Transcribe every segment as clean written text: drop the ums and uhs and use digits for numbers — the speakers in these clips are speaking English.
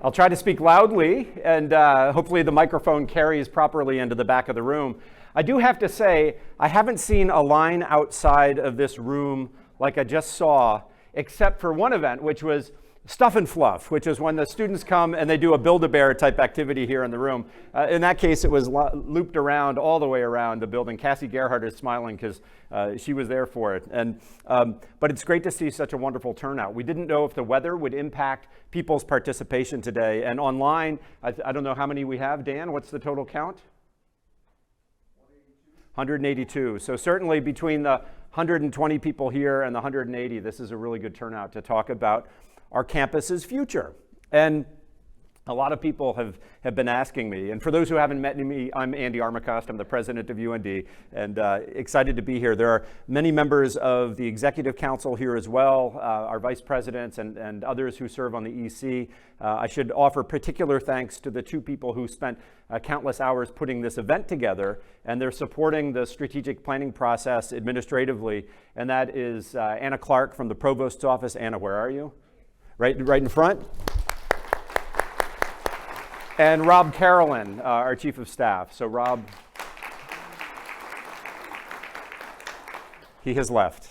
I'll try to speak loudly, and hopefully the microphone carries properly into the back of the room. I do have to say, I haven't seen a line outside of this room like I just saw, except for one event, which was Stuff and Fluff, which is when the students come and they do a Build-A-Bear type activity here in the room. In that case, it was looped around all the way around the building. Cassie Gerhardt is smiling because she was there for it. But it's great to see such a wonderful turnout. We didn't know if the weather would impact people's participation today. And online, I don't know how many we have. Dan, what's the total count? 182. So certainly between the 120 people here and the 180, this is a really good turnout to talk about our campus's future. And a lot of people have been asking me, and for those who haven't met me, I'm Andy Armacost, I'm the president of UND, and excited to be here. There are many members of the executive council here as well, our vice presidents and others who serve on the EC. I should offer particular thanks to the two people who spent countless hours putting this event together, and they're supporting the strategic planning process administratively, and that is Anna Clark from the Provost's office. Anna, where are you? Right in front. And Rob Carolyn, our chief of staff. So Rob, he has left.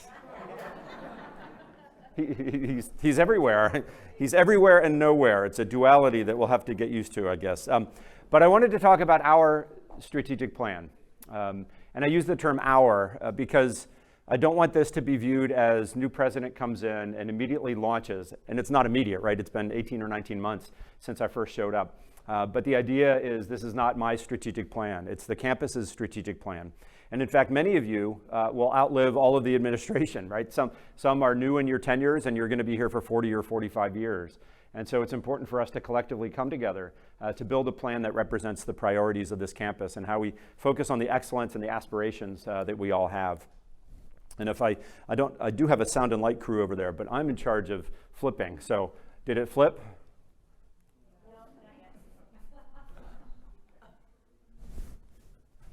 He's everywhere. He's everywhere and nowhere. It's a duality that we'll have to get used to, I guess. But I wanted to talk about our strategic plan. And I use the term our because I don't want this to be viewed as new president comes in and immediately launches. And it's not immediate, right? It's been 18 or 19 months since I first showed up. But the idea is this is not my strategic plan. It's the campus's strategic plan. And in fact, many of you will outlive all of the administration, right? Some are new in your tenures and you're going to be here for 40 or 45 years. And so it's important for us to collectively come together to build a plan that represents the priorities of this campus and how we focus on the excellence and the aspirations that we all have. And if I do have a sound and light crew over there, but I'm in charge of flipping. So did it flip?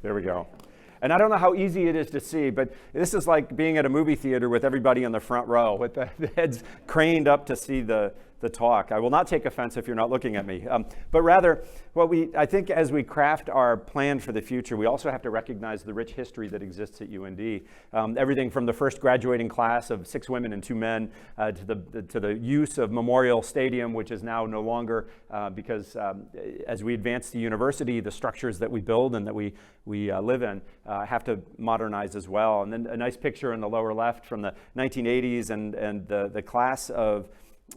There we go. And I don't know how easy it is to see, but this is like being at a movie theater with everybody in the front row with the heads craned up to see the talk. I will not take offense if you're not looking at me. But rather, I think as we craft our plan for the future, we also have to recognize the rich history that exists at UND. Everything from the first graduating class of 6 women and 2 men to the use of Memorial Stadium, which is now no longer because as we advance the university, the structures that we build and that we live in have to modernize as well. And then a nice picture in the lower left from the 1980s and the class of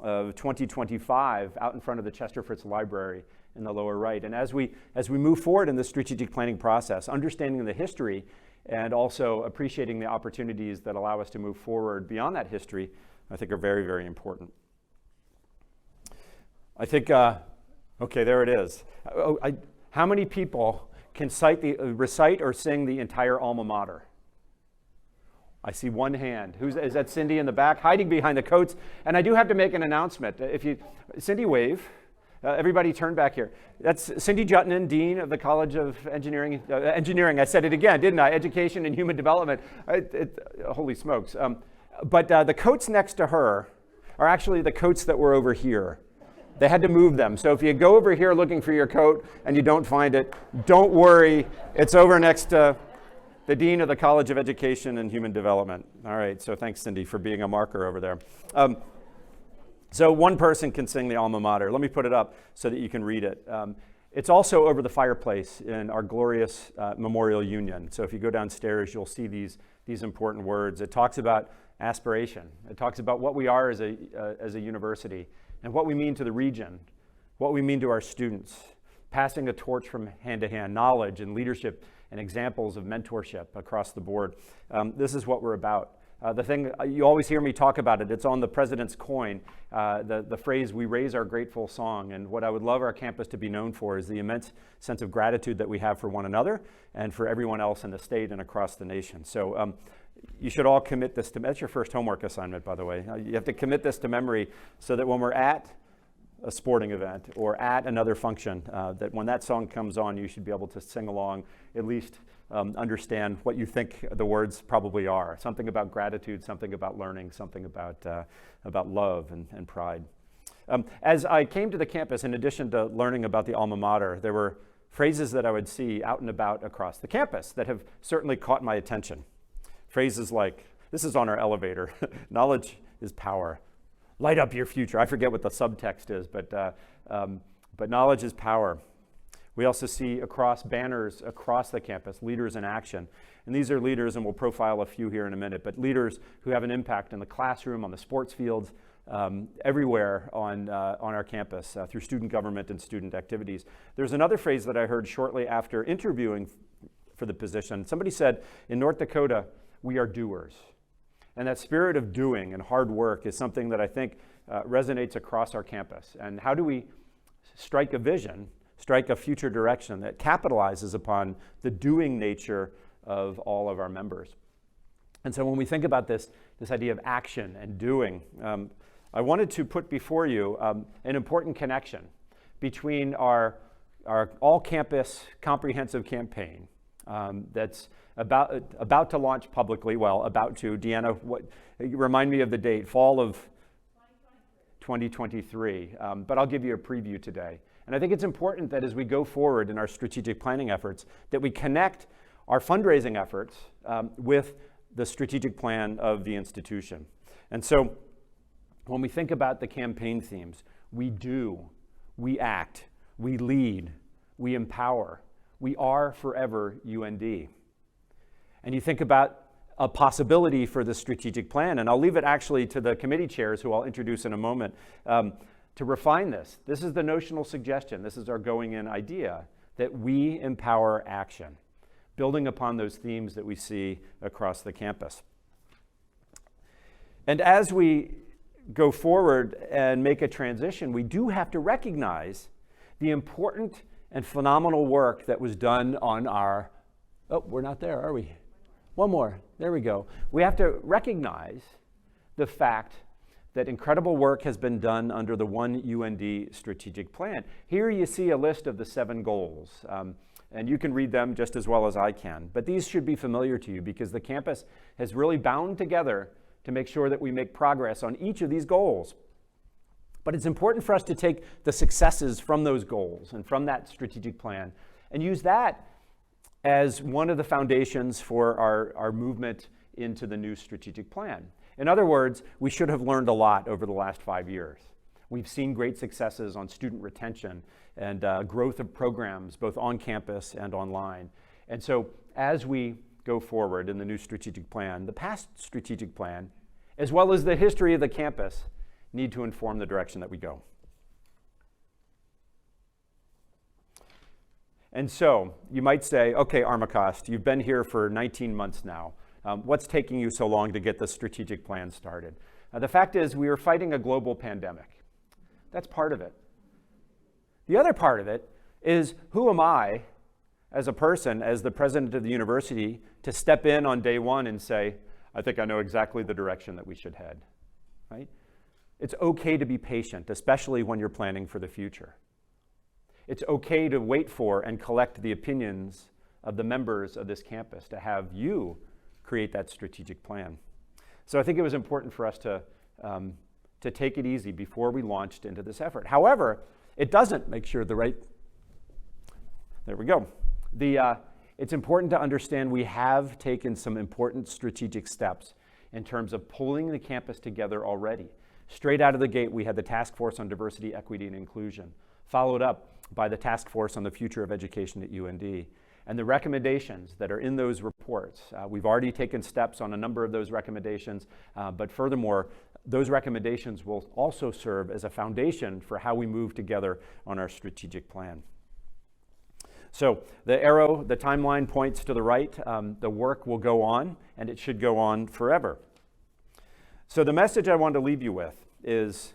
2025 out in front of the Chester Fritz Library in the lower right. And as we move forward in the strategic planning process, understanding the history and also appreciating the opportunities that allow us to move forward beyond that history, I think are very, very important. I think, okay, there it is. How many people can recite or sing the entire alma mater? I see one hand. Is that Cindy in the back, hiding behind the coats? And I do have to make an announcement. Cindy, wave. Everybody turn back here. That's Cindy Jutnan, Dean of the College of Engineering. Engineering, I said it again, didn't I? Education and Human Development. Holy smokes. But the coats next to her are actually the coats that were over here. They had to move them. So if you go over here looking for your coat and you don't find it, don't worry. It's over next to the Dean of the College of Education and Human Development. All right, so thanks, Cindy, for being a marker over there. So one person can sing the alma mater. Let me put it up so that you can read it. It's also over the fireplace in our glorious Memorial Union. So if you go downstairs, you'll see these important words. It talks about aspiration. It talks about what we are as a university and what we mean to the region, what we mean to our students, passing a torch from hand to hand, knowledge and leadership and examples of mentorship across the board. This is what we're about. The thing, you always hear me talk about it, it's on the president's coin, the phrase, we raise our grateful song. And what I would love our campus to be known for is the immense sense of gratitude that we have for one another and for everyone else in the state and across the nation. So you should all commit this to, that's your first homework assignment, by the way. You have to commit this to memory so that when we're at a sporting event or at another function, that when that song comes on, you should be able to sing along, at least understand what you think the words probably are. Something about gratitude, something about learning, something about love and pride. As I came to the campus, in addition to learning about the alma mater, there were phrases that I would see out and about across the campus that have certainly caught my attention. Phrases like, this is on our elevator, knowledge is power. Light up your future. I forget what the subtext is, but knowledge is power. We also see across banners across the campus, leaders in action. And these are leaders, and we'll profile a few here in a minute, but leaders who have an impact in the classroom, on the sports fields, everywhere on our campus through student government and student activities. There's another phrase that I heard shortly after interviewing for the position. Somebody said, in North Dakota, we are doers. And that spirit of doing and hard work is something that I think resonates across our campus. And how do we strike a vision, strike a future direction that capitalizes upon the doing nature of all of our members? And so when we think about this idea of action and doing, I wanted to put before you an important connection between our all-campus comprehensive campaign that's about to launch publicly. Well, about to. Deanna, remind me of the date, fall of 2023. But I'll give you a preview today. And I think it's important that as we go forward in our strategic planning efforts, that we connect our fundraising efforts with the strategic plan of the institution. And so when we think about the campaign themes, we do, we act, we lead, we empower, we are forever UND. And you think about a possibility for the strategic plan, and I'll leave it actually to the committee chairs, who I'll introduce in a moment, to refine this. This is the notional suggestion. This is our going in idea, that we empower action, building upon those themes that we see across the campus. And as we go forward and make a transition, we do have to recognize the important and phenomenal work that was done on our, oh, we're not there, are we? One more, there we go. We have to recognize the fact that incredible work has been done under the UND strategic plan. Here you see a list of the 7 goals, and you can read them just as well as I can. But these should be familiar to you because the campus has really bound together to make sure that we make progress on each of these goals. But it's important for us to take the successes from those goals and from that strategic plan and use that as one of the foundations for our movement into the new strategic plan. In other words, we should have learned a lot over the last 5 years. We've seen great successes on student retention and growth of programs, both on campus and online. And so as we go forward in the new strategic plan, the past strategic plan, as well as the history of the campus, need to inform the direction that we go. And so you might say, okay, Armacost, you've been here for 19 months now. What's taking you so long to get the strategic plan started? The fact is, we are fighting a global pandemic. That's part of it. The other part of it is, who am I as a person, as the president of the university, to step in on day one and say, I think I know exactly the direction that we should head, right? It's okay to be patient, especially when you're planning for the future. It's okay to wait for and collect the opinions of the members of this campus, to have you create that strategic plan. So I think it was important for us to take it easy before we launched into this effort. However, it doesn't make sure there we go. It's important to understand we have taken some important strategic steps in terms of pulling the campus together already. Straight out of the gate, we had the Task Force on Diversity, Equity, and Inclusion, followed up by the Task Force on the Future of Education at UND. And the recommendations that are in those reports, we've already taken steps on a number of those recommendations, but furthermore, those recommendations will also serve as a foundation for how we move together on our strategic plan. So the arrow, the timeline points to the right. The work will go on, and it should go on forever. So the message I want to leave you with is,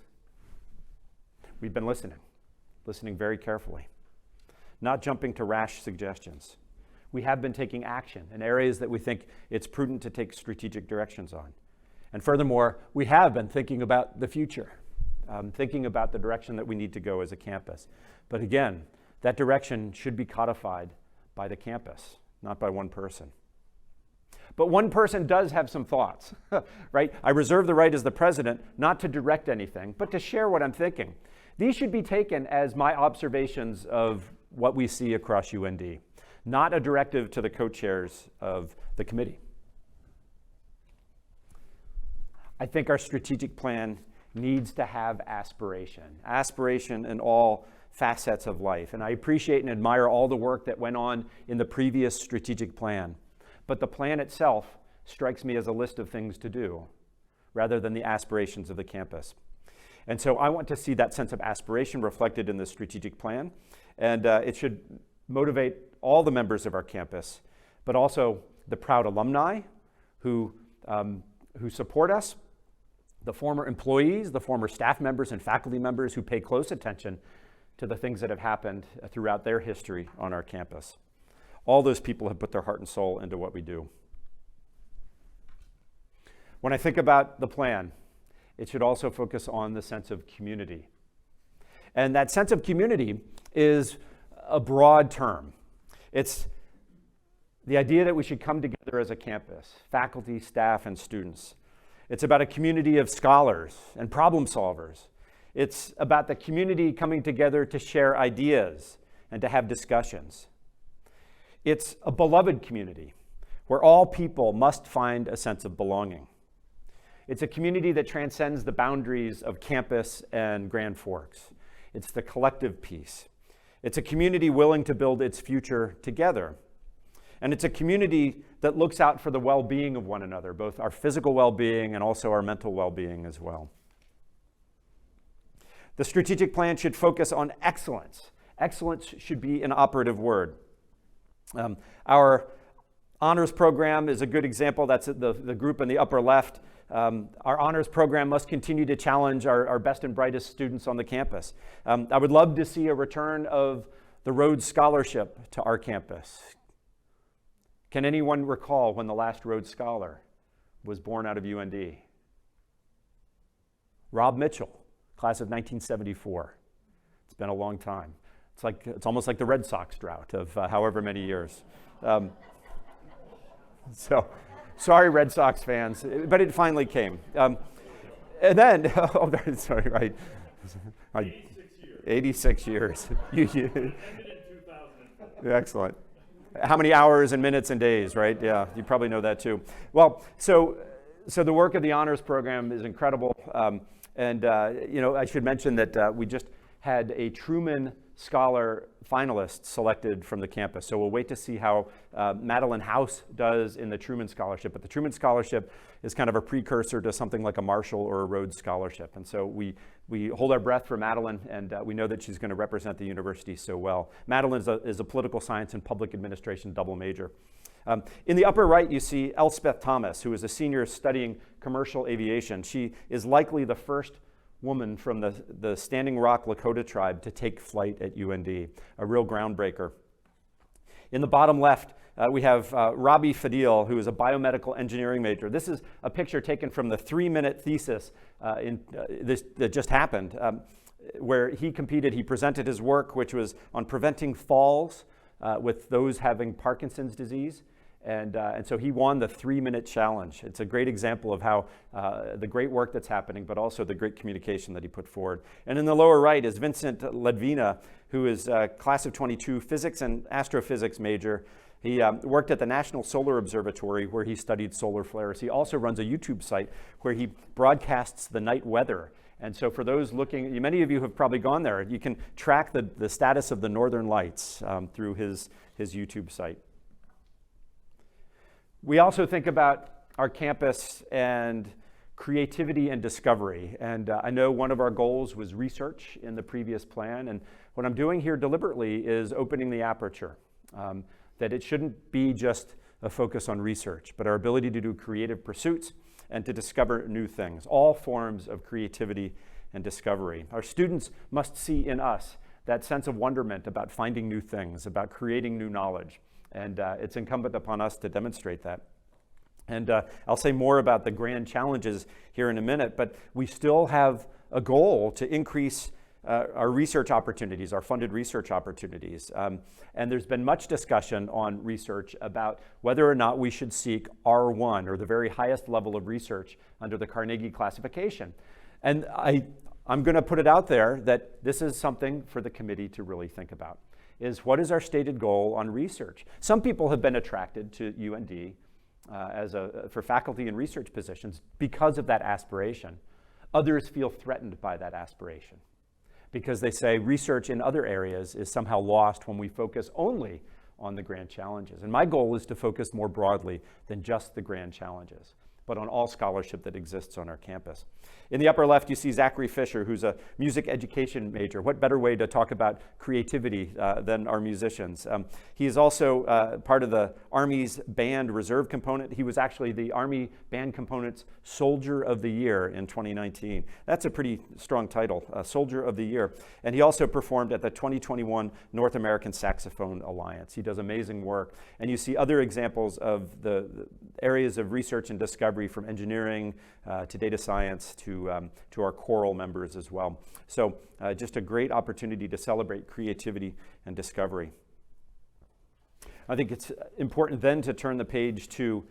we've been listening very carefully, not jumping to rash suggestions. We have been taking action in areas that we think it's prudent to take strategic directions on. And furthermore, we have been thinking about the future, thinking about the direction that we need to go as a campus. But again, that direction should be codified by the campus, not by one person. But one person does have some thoughts, right? I reserve the right as the president not to direct anything, but to share what I'm thinking. These should be taken as my observations of what we see across UND, not a directive to the co-chairs of the committee. I think our strategic plan needs to have aspiration in all facets of life. And I appreciate and admire all the work that went on in the previous strategic plan. But the plan itself strikes me as a list of things to do, rather than the aspirations of the campus. And so I want to see that sense of aspiration reflected in the strategic plan. And it should motivate all the members of our campus, but also the proud alumni who support us, the former employees, the former staff members and faculty members who pay close attention to the things that have happened throughout their history on our campus. All those people have put their heart and soul into what we do. When I think about the plan, it should also focus on the sense of community. And that sense of community is a broad term. It's the idea that we should come together as a campus, faculty, staff, and students. It's about a community of scholars and problem solvers. It's about the community coming together to share ideas and to have discussions. It's a beloved community where all people must find a sense of belonging. It's a community that transcends the boundaries of campus and Grand Forks. It's the collective piece. It's a community willing to build its future together. And it's a community that looks out for the well-being of one another, both our physical well-being and also our mental well-being as well. The strategic plan should focus on excellence. Excellence should be an operative word. Our honors program is a good example. That's the group in the upper left. Our honors program must continue to challenge our best and brightest students on the campus. I would love to see a return of the Rhodes Scholarship to our campus. Can anyone recall when the last Rhodes Scholar was born out of UND? Rob Mitchell, class of 1974. It's been a long time. It's almost like the Red Sox drought of however many years. So, sorry, Red Sox fans, but it finally came. And then, sorry, right. 86 years. 86 years. Excellent. How many hours and minutes and days, right? Yeah, you probably know that too. Well, so the work of the honors program is incredible. I should mention that we just had a Truman Scholar finalist selected from the campus. So we'll wait to see how Madeline House does in the Truman Scholarship. But the Truman Scholarship is kind of a precursor to something like a Marshall or a Rhodes Scholarship. And so we hold our breath for Madeline, and we know that she's going to represent the university so well. Madeline is a political science and public administration double major. In the upper right, you see Elspeth Thomas, who is a senior studying commercial aviation. She is likely the first woman from the Standing Rock Lakota tribe to take flight at UND, a real groundbreaker. In the bottom left, we have Robbie Fadil, who is a biomedical engineering major. This is a picture taken from the 3-minute thesis that just happened, where he competed. He presented his work, which was on preventing falls with those having Parkinson's disease. And so he won the 3-minute challenge. It's a great example of how the great work that's happening, but also the great communication that he put forward. And in the lower right is Vincent Ledvina, who is class of 22 physics and astrophysics major. He worked at the National Solar Observatory, where he studied solar flares. He also runs a YouTube site where he broadcasts the night weather. And so for those looking, many of you have probably gone there. You can track the status of the northern lights through his YouTube site. We also think about our campus and creativity and discovery. And I know one of our goals was research in the previous plan. And what I'm doing here deliberately is opening the aperture, that it shouldn't be just a focus on research, but our ability to do creative pursuits and to discover new things, all forms of creativity and discovery. Our students must see in us that sense of wonderment about finding new things, about creating new knowledge. And it's incumbent upon us to demonstrate that. And I'll say more about the grand challenges here in a minute, but we still have a goal to increase our research opportunities, our funded research opportunities. And there's been much discussion on research about whether or not we should seek R1, or the very highest level of research under the Carnegie classification. And I'm going to put it out there that this is something for the committee to really think about, is what is our stated goal on research? Some people have been attracted to UND for faculty and research positions because of that aspiration. Others feel threatened by that aspiration because they say research in other areas is somehow lost when we focus only on the grand challenges. And my goal is to focus more broadly than just the grand challenges, but on all scholarship that exists on our campus. In the upper left, you see Zachary Fisher, who's a music education major. What better way to talk about creativity than our musicians? He is also part of the Army's band reserve component. He was actually the Army band component's Soldier of the Year in 2019. That's a pretty strong title, Soldier of the Year. And he also performed at the 2021 North American Saxophone Alliance. He does amazing work. And you see other examples of the areas of research and discovery, from engineering to data science to our choral members as well. So just a great opportunity to celebrate creativity and discovery. I think it's important then to turn the page to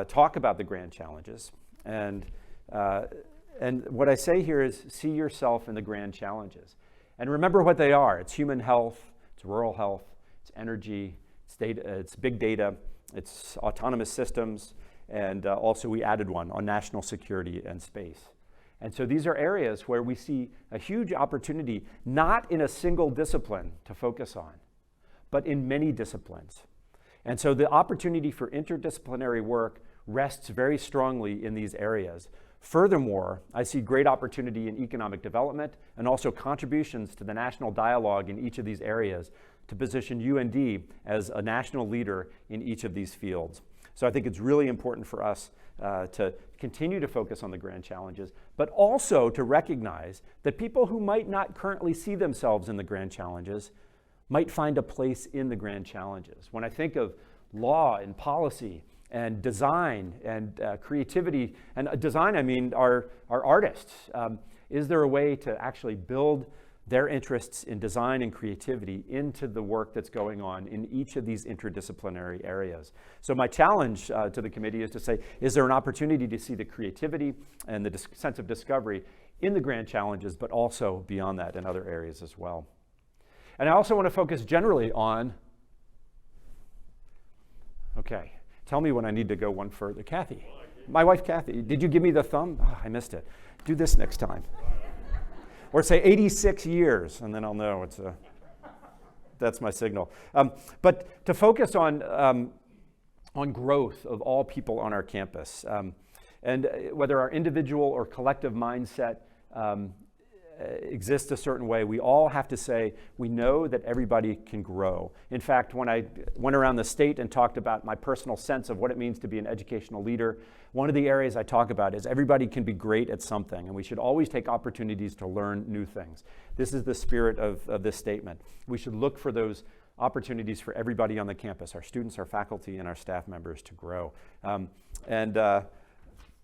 talk about the grand challenges. And what I say here is see yourself in the grand challenges. And remember what they are. It's human health, it's rural health, it's energy, it's data, it's big data, it's autonomous systems, and also we added one on national security and space. And so these are areas where we see a huge opportunity, not in a single discipline to focus on, but in many disciplines. And so the opportunity for interdisciplinary work rests very strongly in these areas. Furthermore, I see great opportunity in economic development and also contributions to the national dialogue in each of these areas to position UND as a national leader in each of these fields. So I think it's really important for us to continue to focus on the grand challenges, but also to recognize that people who might not currently see themselves in the grand challenges might find a place in the grand challenges. When I think of law and policy and design and creativity, and design I mean our artists, is there a way to actually build their interests in design and creativity into the work that's going on in each of these interdisciplinary areas? So my challenge to the committee is to say, is there an opportunity to see the creativity and the sense of discovery in the grand challenges, but also beyond that in other areas as well? And I also want to focus generally on, okay, tell me when I need to go one further. Kathy, my wife Kathy, did you give me the thumb? Oh, I missed it. Do this next time. Or say 86 years, and then I'll know that's my signal. But to focus on growth of all people on our campus, and whether our individual or collective mindset exists a certain way, we all have to say we know that everybody can grow. In fact, when I went around the state and talked about my personal sense of what it means to be an educational leader, one of the areas I talk about is everybody can be great at something, and we should always take opportunities to learn new things. This is the spirit of this statement. We should look for those opportunities for everybody on the campus, our students, our faculty, and our staff members to grow.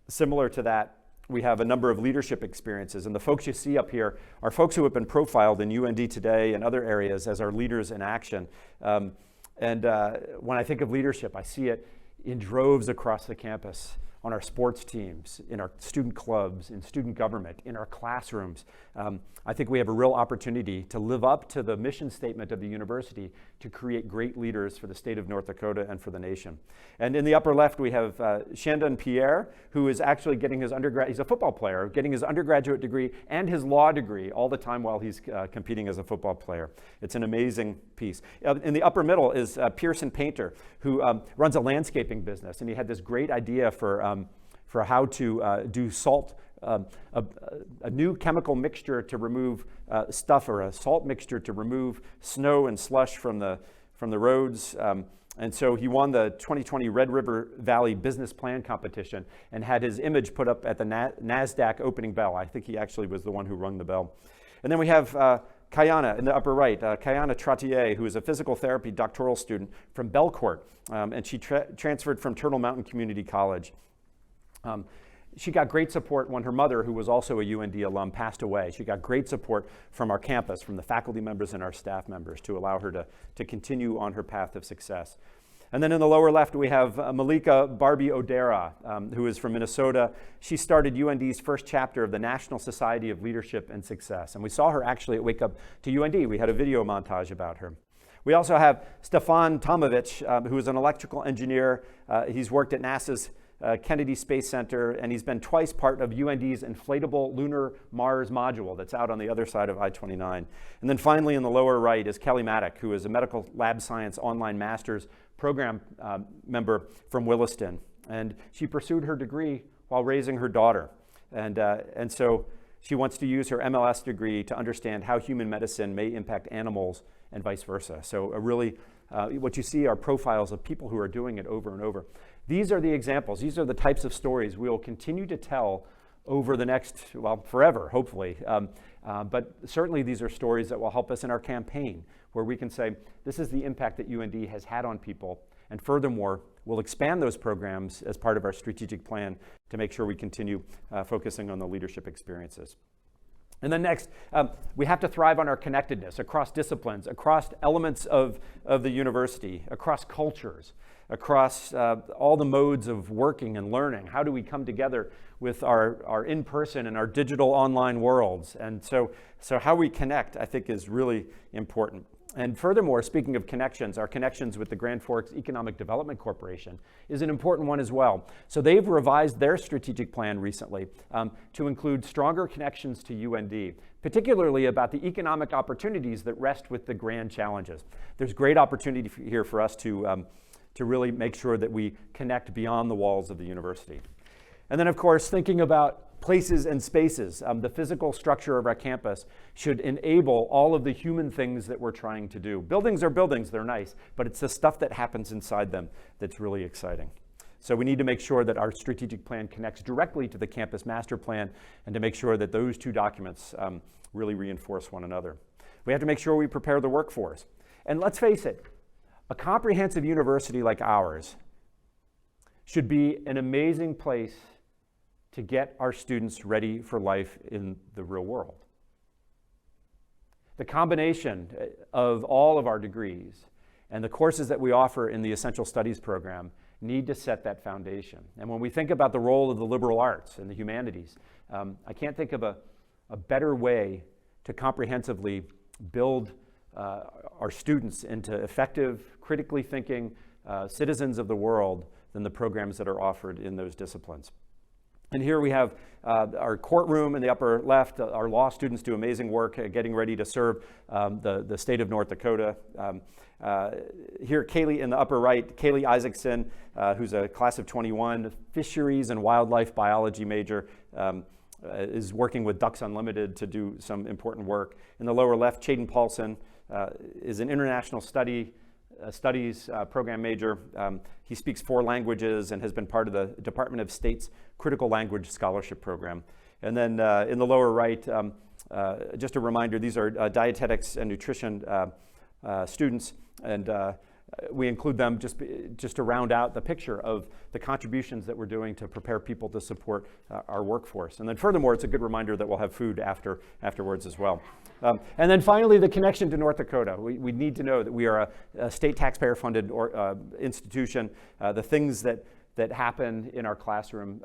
Similar to that, we have a number of leadership experiences, and the folks you see up here are folks who have been profiled in UND Today and other areas as our leaders in action. When I think of leadership, I see it in droves across the campus, on our sports teams, in our student clubs, in student government, in our classrooms. I think we have a real opportunity to live up to the mission statement of the university to create great leaders for the state of North Dakota and for the nation. And in the upper left, we have Shandon Pierre, who is actually getting his he's a football player, getting his undergraduate degree and his law degree all the time while he's competing as a football player. It's an amazing piece. In the upper middle is Pearson Painter, who runs a landscaping business, and he had this great idea for how to do salt, a new chemical mixture to remove stuff, or a salt mixture to remove snow and slush from the roads. And so he won the 2020 Red River Valley Business Plan Competition and had his image put up at the NASDAQ opening bell. I think he actually was the one who rung the bell. And then we have Kayana in the upper right, Kayana Trottier, who is a physical therapy doctoral student from Belcourt, and she transferred from Turtle Mountain Community College. She got great support when her mother, who was also a UND alum, passed away. She got great support from our campus, from the faculty members and our staff members to allow her to continue on her path of success. And then in the lower left, we have Malika Barbie Odera, who is from Minnesota. She started UND's first chapter of the National Society of Leadership and Success. And we saw her actually at Wake Up to UND. We had a video montage about her. We also have Stefan Tomovich, who is an electrical engineer. He's worked at NASA's Kennedy Space Center, and he's been twice part of UND's inflatable lunar Mars module that's out on the other side of I-29. And then finally in the lower right is Kelly Maddock, who is a medical lab science online master's program member from Williston. And she pursued her degree while raising her daughter. And so she wants to use her MLS degree to understand how human medicine may impact animals and vice versa. So what you see are profiles of people who are doing it over and over. These are the examples. These are the types of stories we will continue to tell over the next, well, forever, hopefully. But certainly these are stories that will help us in our campaign, where we can say, this is the impact that UND has had on people. And furthermore, we'll expand those programs as part of our strategic plan to make sure we continue focusing on the leadership experiences. And then next, we have to thrive on our connectedness across disciplines, across elements of the university, across cultures, across all the modes of working and learning. How do we come together with our in-person and our digital online worlds? And so how we connect, I think, is really important. And furthermore, speaking of connections, our connections with the Grand Forks Economic Development Corporation is an important one as well. So they've revised their strategic plan recently to include stronger connections to UND, particularly about the economic opportunities that rest with the grand challenges. There's great opportunity here for us to really make sure that we connect beyond the walls of the university. And then, of course, thinking about places and spaces. The physical structure of our campus should enable all of the human things that we're trying to do. Buildings are buildings, they're nice, but it's the stuff that happens inside them that's really exciting. So we need to make sure that our strategic plan connects directly to the campus master plan, and to make sure that those two documents really reinforce one another. We have to make sure we prepare the workforce. And let's face it, a comprehensive university like ours should be an amazing place to get our students ready for life in the real world. The combination of all of our degrees and the courses that we offer in the Essential Studies program need to set that foundation. And when we think about the role of the liberal arts and the humanities, I can't think of a better way to comprehensively build our students into effective, critically thinking citizens of the world than the programs that are offered in those disciplines. And here we have our courtroom in the upper left. Our law students do amazing work getting ready to serve the state of North Dakota. Here, Kaylee in the upper right, Kaylee Isaacson, who's a class of 21, fisheries and wildlife biology major, is working with Ducks Unlimited to do some important work. In the lower left, Chaden Paulson is an international studies program major. He speaks 4 languages and has been part of the Department of State's Critical Language Scholarship Program. And then in the lower right, just a reminder, these are dietetics and nutrition students, and we include them just to round out the picture of the contributions that we're doing to prepare people to support our workforce. And then furthermore, it's a good reminder that we'll have food afterwards as well. And then finally, the connection to North Dakota. We need to know that we are a state taxpayer-funded institution. The things that happen in our classroom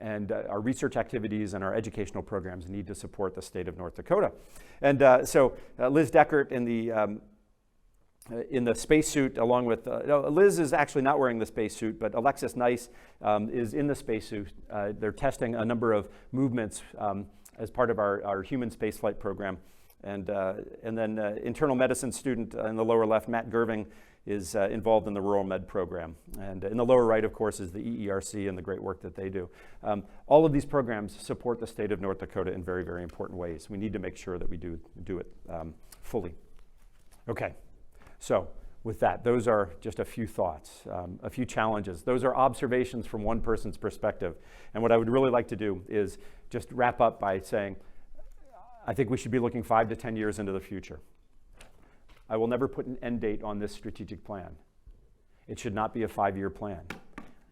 and our research activities and our educational programs need to support the state of North Dakota. And so Liz Deckert in the spacesuit, along with Liz is actually not wearing the spacesuit, but Alexis Nice is in the spacesuit. They're testing a number of movements as part of our human spaceflight program. And then internal medicine student in the lower left, Matt Gerving, is involved in the rural med program. And in the lower right, of course, is the EERC and the great work that they do. All of these programs support the state of North Dakota in very, very important ways. We need to make sure that we do it fully. Okay, so with that, those are just a few thoughts, a few challenges. Those are observations from one person's perspective. And what I would really like to do is just wrap up by saying, I think we should be looking 5 to 10 years into the future. I will never put an end date on this strategic plan. It should not be a 5-year plan,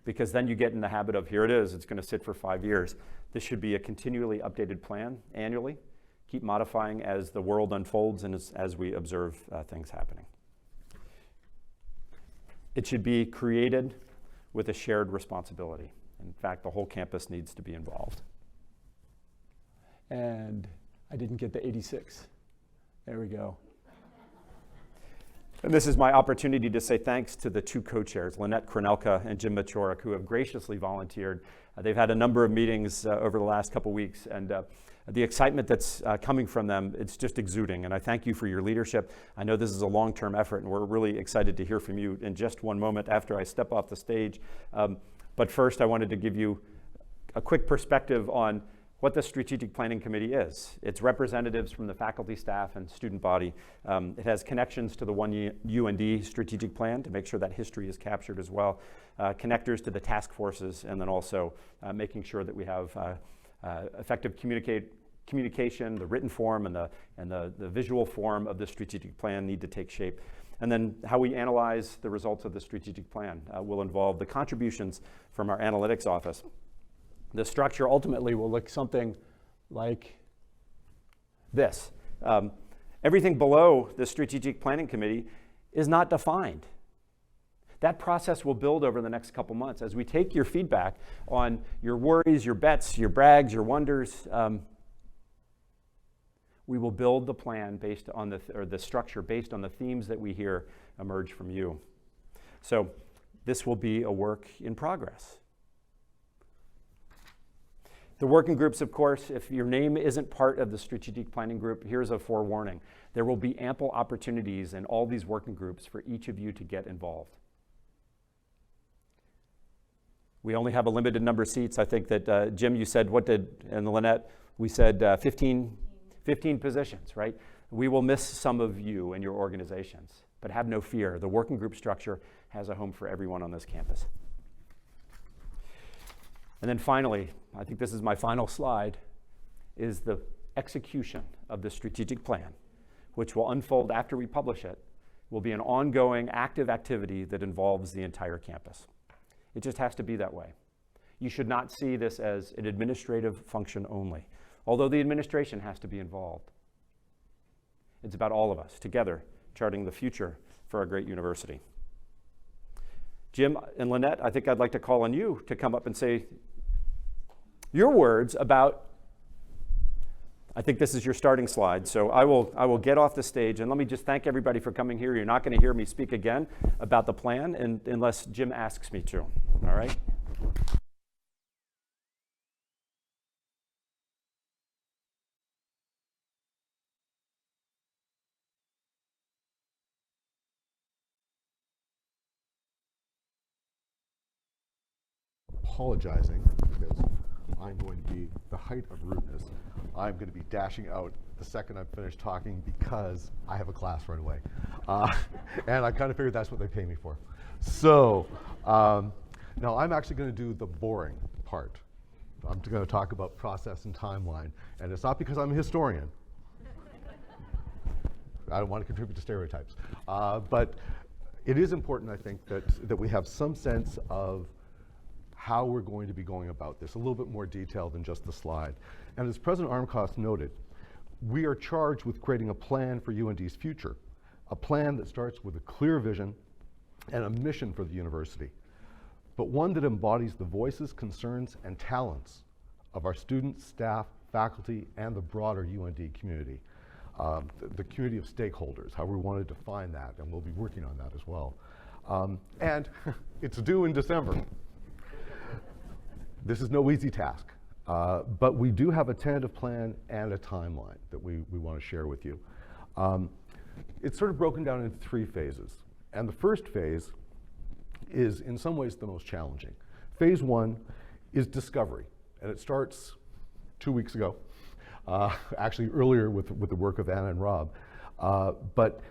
because then you get in the habit of, here it is, it's going to sit for 5 years. This should be a continually updated plan annually, keep modifying as the world unfolds and as we observe things happening. It should be created with a shared responsibility. In fact, the whole campus needs to be involved. And I didn't get the 86. There we go. And this is my opportunity to say thanks to the two co-chairs, Lynette Kronelka and Jim Machorik, who have graciously volunteered. They've had a number of meetings over the last couple weeks, and the excitement that's coming from them, it's just exuding. And I thank you for your leadership. I know this is a long-term effort, and we're really excited to hear from you in just one moment after I step off the stage. But first, I wanted to give you a quick perspective on what the Strategic Planning Committee is. It's representatives from the faculty, staff, and student body. It has connections to the UND strategic plan to make sure that history is captured as well, connectors to the task forces, and then also making sure that we have effective communication, the written form and the visual form of the strategic plan need to take shape. And then how we analyze the results of the strategic plan will involve the contributions from our analytics office. The structure ultimately will look something like this. Everything below the Strategic Planning Committee is not defined. That process will build over the next couple months as we take your feedback on your worries, your bets, your brags, your wonders. We will build the plan based on the structure based on the themes that we hear emerge from you. So this will be a work in progress. The working groups, of course, if your name isn't part of the strategic planning group, here's a forewarning. There will be ample opportunities in all these working groups for each of you to get involved. We only have a limited number of seats. I think that, Jim, you said, and Lynette, we said 15 positions, right? We will miss some of you and your organizations, but have no fear. The working group structure has a home for everyone on this campus. And then finally, I think this is my final slide, is the execution of the strategic plan, which will unfold after we publish it, will be an ongoing active activity that involves the entire campus. It just has to be that way. You should not see this as an administrative function only, although the administration has to be involved. It's about all of us together charting the future for our great university. Jim and Lynette, I think I'd like to call on you to come up and say your words about, I think this is your starting slide, so I will get off the stage, and let me just thank everybody for coming here. You're not going to hear me speak again about the plan unless Jim asks me to, all right? Apologizing because I'm going to be the height of rudeness. I'm going to be dashing out the second I'm finished talking because I have a class right away. And I kind of figured that's what they pay me for. So now I'm actually going to do the boring part. I'm going to talk about process and timeline. And it's not because I'm a historian. I don't want to contribute to stereotypes. But it is important, I think, that we have some sense of how we're going to be going about this, a little bit more detail than just the slide. And as President Armacost noted, we are charged with creating a plan for UND's future, a plan that starts with a clear vision and a mission for the university, but one that embodies the voices, concerns, and talents of our students, staff, faculty, and the broader UND community, the community of stakeholders, how we want to define that, and we'll be working on that as well. And it's due in December. This is no easy task, but we do have a tentative plan and a timeline that we want to share with you. It's sort of broken down into 3 phases. And the first phase is in some ways the most challenging. Phase 1 is discovery, and it starts 2 weeks ago, actually earlier with the work of Anna and Rob. But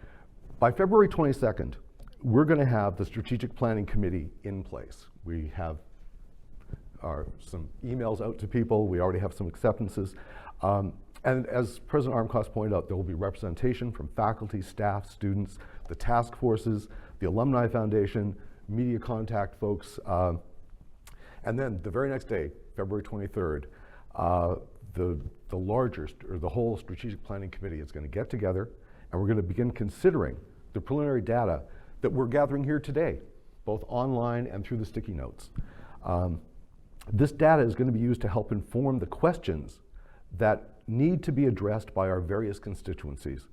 by February 22nd, we're going to have the Strategic Planning Committee in place. We have some emails out to people. We already have some acceptances. And as President Armacost pointed out, there will be representation from faculty, staff, students, the task forces, the Alumni Foundation, media contact folks. And then the very next day, February 23rd, the largest, or the whole Strategic Planning Committee is going to get together, and we're going to begin considering the preliminary data that we're gathering here today both online and through the sticky notes. This data is going to be used to help inform the questions that need to be addressed by our various constituencies.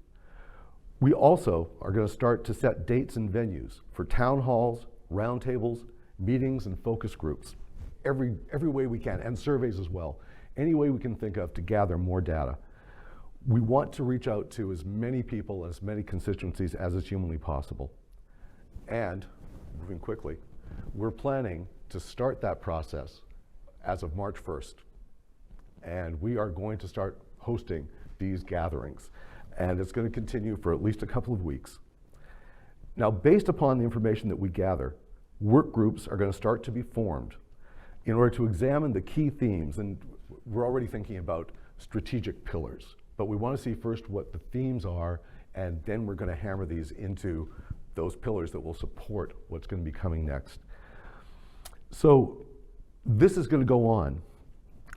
We also are going to start to set dates and venues for town halls, roundtables, meetings, and focus groups, every way we can, and surveys as well, any way we can think of to gather more data. We want to reach out to as many people, as many constituencies as is humanly possible. And, moving quickly, we're planning to start that process as of March 1st. And we are going to start hosting these gatherings. And it's going to continue for at least a couple of weeks. Now, based upon the information that we gather, work groups are going to start to be formed in order to examine the key themes. And we're already thinking about strategic pillars. But we want to see first what the themes are, and then we're going to hammer these into those pillars that will support what's going to be coming next. So this is going to go on,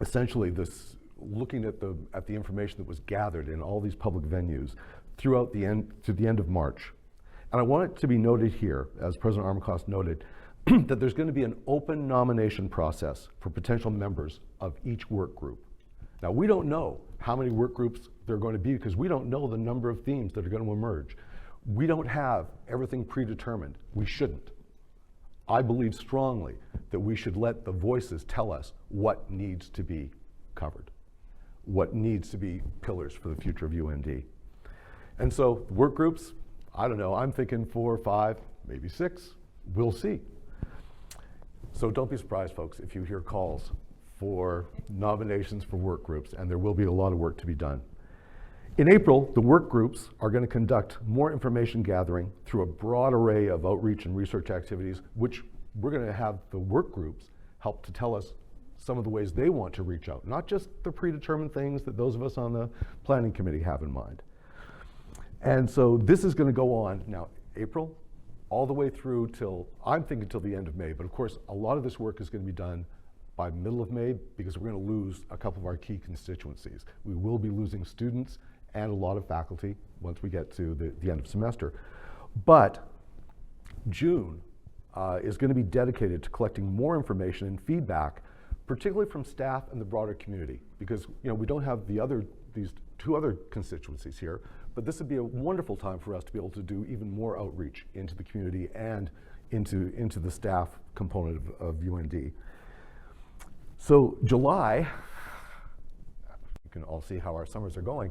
essentially this looking at the information that was gathered in all these public venues throughout the end of March. And I want it to be noted here, as President Armacost noted, that there's going to be an open nomination process for potential members of each work group. Now, we don't know how many work groups there are going to be because we don't know the number of themes that are going to emerge. We don't have everything predetermined. We shouldn't. I believe strongly that we should let the voices tell us what needs to be covered, what needs to be pillars for the future of UND. And so work groups, I don't know, I'm thinking 4, 5, maybe 6, we'll see. So don't be surprised, folks, if you hear calls for nominations for work groups, and there will be a lot of work to be done. In April, the work groups are going to conduct more information gathering through a broad array of outreach and research activities, which we're going to have the work groups help to tell us some of the ways they want to reach out, not just the predetermined things that those of us on the planning committee have in mind. And so this is going to go on now, April, all the way through till, I'm thinking till the end of May, but of course, a lot of this work is going to be done by middle of May because we're going to lose a couple of our key constituencies. We will be losing students and a lot of faculty once we get to the end of semester. But June is going to be dedicated to collecting more information and feedback, particularly from staff and the broader community, because we don't have these 2 other constituencies here, but this would be a wonderful time for us to be able to do even more outreach into the community and into the staff component of UND. So July, you can all see how our summers are going.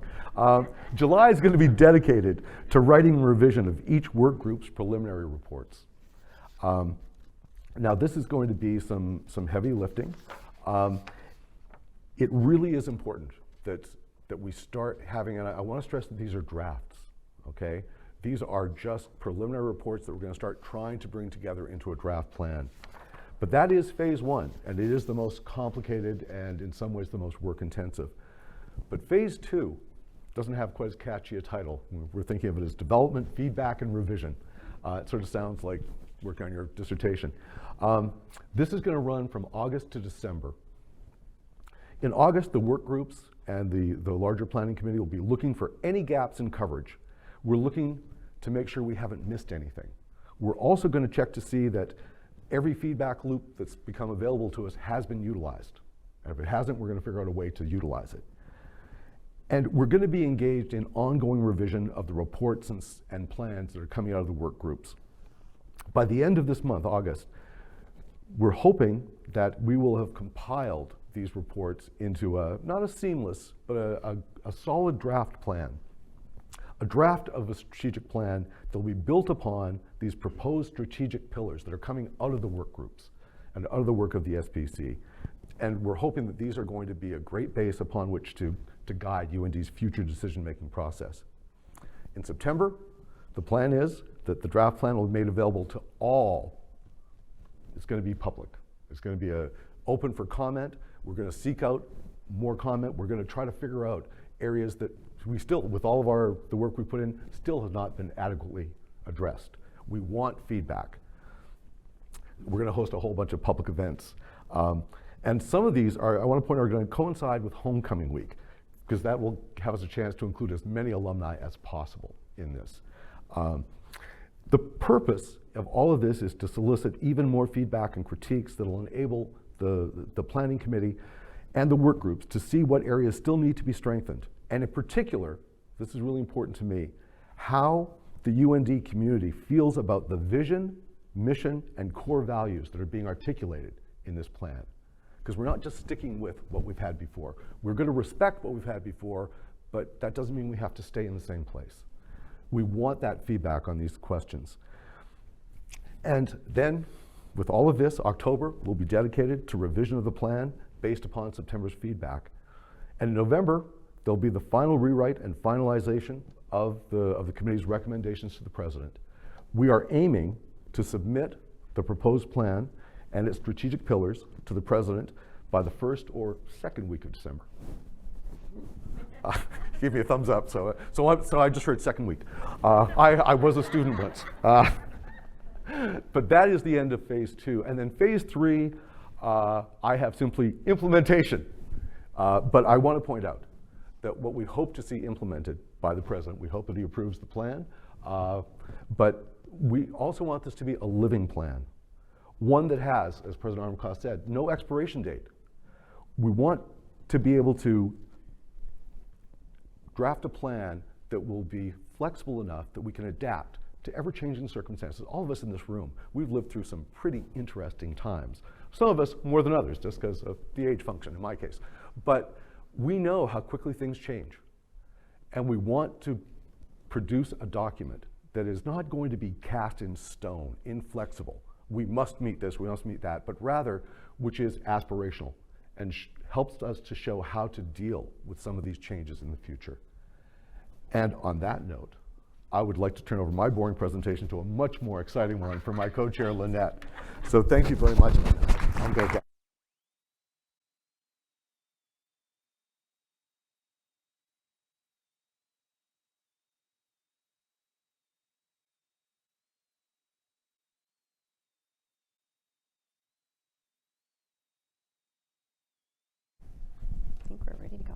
July is going to be dedicated to writing a revision of each work group's preliminary reports. Now this is going to be some heavy lifting. It really is important that we start having, and I want to stress that these are drafts, okay? These are just preliminary reports that we're going to start trying to bring together into a draft plan. But that is phase 1, and it is the most complicated and in some ways the most work intensive. But phase 2 doesn't have quite as catchy a title. We're thinking of it as development, feedback, and revision. It sort of sounds like working on your dissertation. This is going to run from August to December. In August, the work groups and the larger planning committee will be looking for any gaps in coverage. We're looking to make sure we haven't missed anything. We're also going to check to see that every feedback loop that's become available to us has been utilized. And if it hasn't, we're going to figure out a way to utilize it. And we're going to be engaged in ongoing revision of the reports and plans that are coming out of the work groups. By the end of this month, August, we're hoping that we will have compiled these reports into not a seamless, but a solid draft plan. A draft of a strategic plan that will be built upon these proposed strategic pillars that are coming out of the work groups and out of the work of the SPC. And we're hoping that these are going to be a great base upon which to guide UND's future decision-making process. In September, the plan is that the draft plan will be made available to all. It's going to be public. It's going to be open for comment. We're going to seek out more comment. We're going to try to figure out areas that we still, with all of the work we put in, still have not been adequately addressed. We want feedback. We're going to host a whole bunch of public events. And some of these are, I want to point out, are going to coincide with homecoming week, because that will have us a chance to include as many alumni as possible in this. The purpose of all of this is to solicit even more feedback and critiques that will enable the planning committee and the work groups to see what areas still need to be strengthened. And in particular, this is really important to me, how the UND community feels about the vision, mission, and core values that are being articulated in this plan. Because we're not just sticking with what we've had before. We're going to respect what we've had before, but that doesn't mean we have to stay in the same place. We want that feedback on these questions. And then, with all of this, October will be dedicated to revision of the plan based upon September's feedback. And in November, there'll be the final rewrite and finalization of the committee's recommendations to the President. We are aiming to submit the proposed plan and its strategic pillars to the President by the first or second week of December. Give me a thumbs up. So I just heard second week. I was a student once. But that is the end of phase 2. And then phase 3, I have simply implementation. But I want to point out that what we hope to see implemented by the President, we hope that he approves the plan, but we also want this to be a living plan. One that has, as President Armacost said, no expiration date. We want to be able to draft a plan that will be flexible enough that we can adapt to ever-changing circumstances. All of us in this room, we've lived through some pretty interesting times. Some of us more than others, just because of the age function in my case. But we know how quickly things change. And we want to produce a document that is not going to be cast in stone, inflexible. We must meet this, we must meet that, but rather, which is aspirational and helps us to show how to deal with some of these changes in the future. And on that note, I would like to turn over my boring presentation to a much more exciting one for my co-chair, Lynette. So thank you very much. I'm going to I think we're ready to go.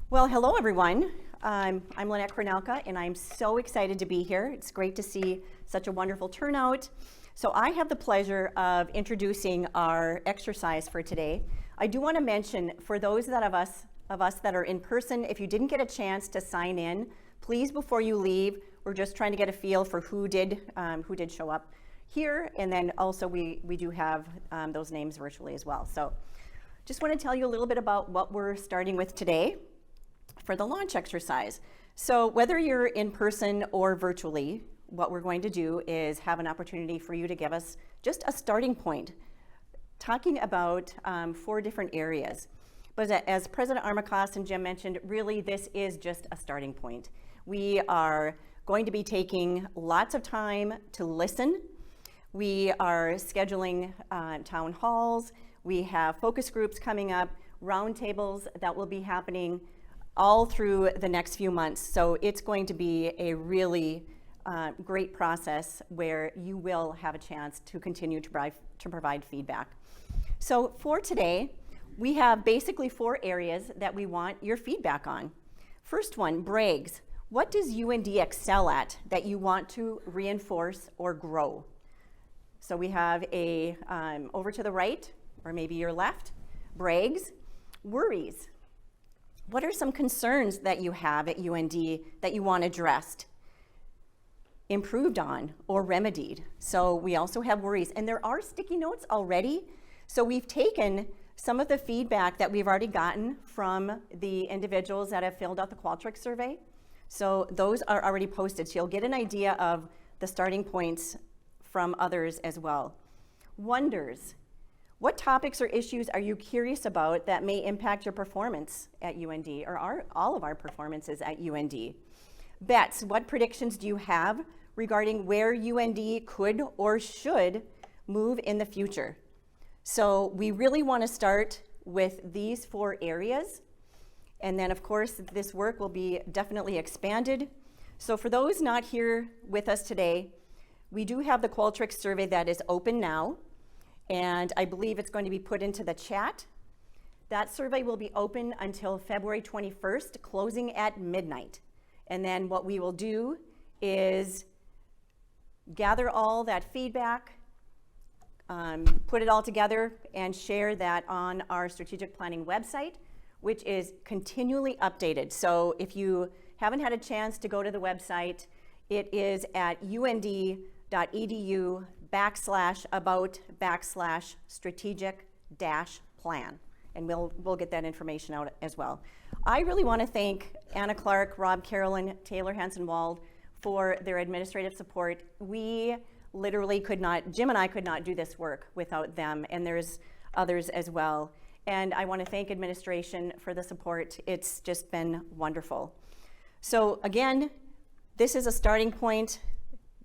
Well, hello everyone. I'm Lynette Kornelka, and I'm so excited to be here. It's great to see such a wonderful turnout. So I have the pleasure of introducing our exercise for today. I do want to mention, for those of us that are in person, if you didn't get a chance to sign in, please, before you leave, we're just trying to get a feel for who did show up here, and then also we do have those names virtually as well. So just want to tell you a little bit about what we're starting with today for the launch exercise. So whether you're in person or virtually, what we're going to do is have an opportunity for you to give us just a starting point, talking about 4 different areas. But as President Armacost and Jim mentioned, really this is just a starting point. We are going to be taking lots of time to listen. We are scheduling town halls. We have focus groups coming up, roundtables that will be happening all through the next few months. So it's going to be a really great process where you will have a chance to continue to provide feedback. So for today, we have basically 4 areas that we want your feedback on. First one, brags. What does UND excel at that you want to reinforce or grow? So we have a, over to the right, or maybe your left, brags. Worries. What are some concerns that you have at UND that you want addressed, improved on, or remedied? So we also have worries, and there are sticky notes already. So we've taken some of the feedback that we've already gotten from the individuals that have filled out the Qualtrics survey. So those are already posted, so you'll get an idea of the starting points from others as well. Wonders. What topics or issues are you curious about that may impact your performance at UND, or all of our performances at UND? Bets. What predictions do you have regarding where UND could or should move in the future? So we really want to start with these 4 areas. And then, of course, this work will be definitely expanded. So for those not here with us today, we do have the Qualtrics survey that is open now. And I believe it's going to be put into the chat. That survey will be open until February 21st, closing at midnight. And then what we will do is gather all that feedback, put it all together, and share that on our strategic planning website, which is continually updated. So if you haven't had a chance to go to the website, it is at und.edu/about/strategic-plan. And we'll get that information out as well. I really want to thank Anna Clark, Rob Carolyn, Taylor Hansen-Wald for their administrative support. We literally could not, Jim and I could not do this work without them, and there's others as well. And I want to thank administration for the support. It's just been wonderful. So again, this is a starting point.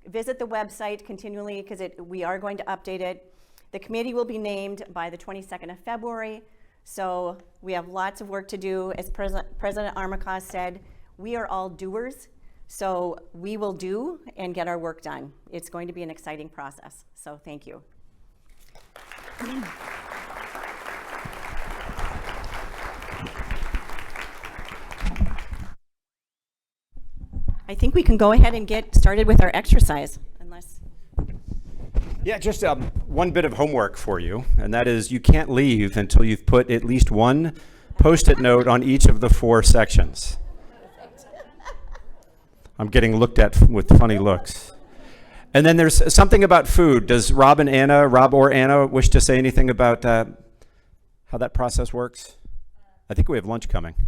Visit the website continually because we are going to update it. The committee will be named by the 22nd of February. So we have lots of work to do. As President Armacost said, we are all doers. So we will do and get our work done. It's going to be an exciting process. So thank you. I think we can go ahead and get started with our exercise, unless... Yeah, just one bit of homework for you, and that is you can't leave until you've put at least one Post-it note on each of the 4 sections. I'm getting looked at with funny looks. And then there's something about food. Does Rob or Anna wish to say anything about how that process works? I think we have lunch coming. I believe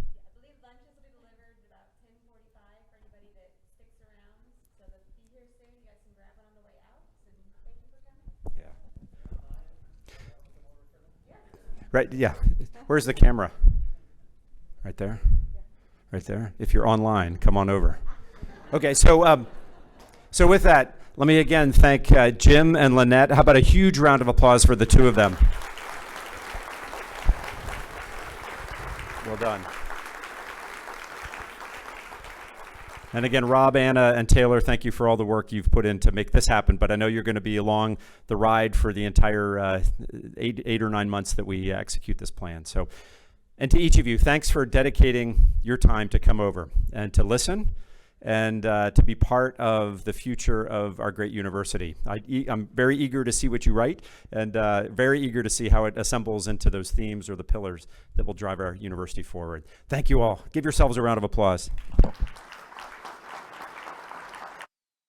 lunches will be delivered about 10:45 for anybody that sticks around. So they'll be here soon. You guys can grab it on the way out. And thank you for coming. Yeah. Right, yeah. Where's the camera? Right there? Right there? If you're online, come on over. Okay, so with that, let me again thank Jim and Lynette. How about a huge round of applause for the two of them? Well done. And again, Rob, Anna, and Taylor, thank you for all the work you've put in to make this happen. But I know you're going to be along the ride for the entire 8 or 9 months that we execute this plan. So, and to each of you, thanks for dedicating your time to come over and to listen and to be part of the future of our great university. I'm very eager to see what you write and very eager to see how it assembles into those themes or the pillars that will drive our university forward. Thank you all. Give yourselves a round of applause.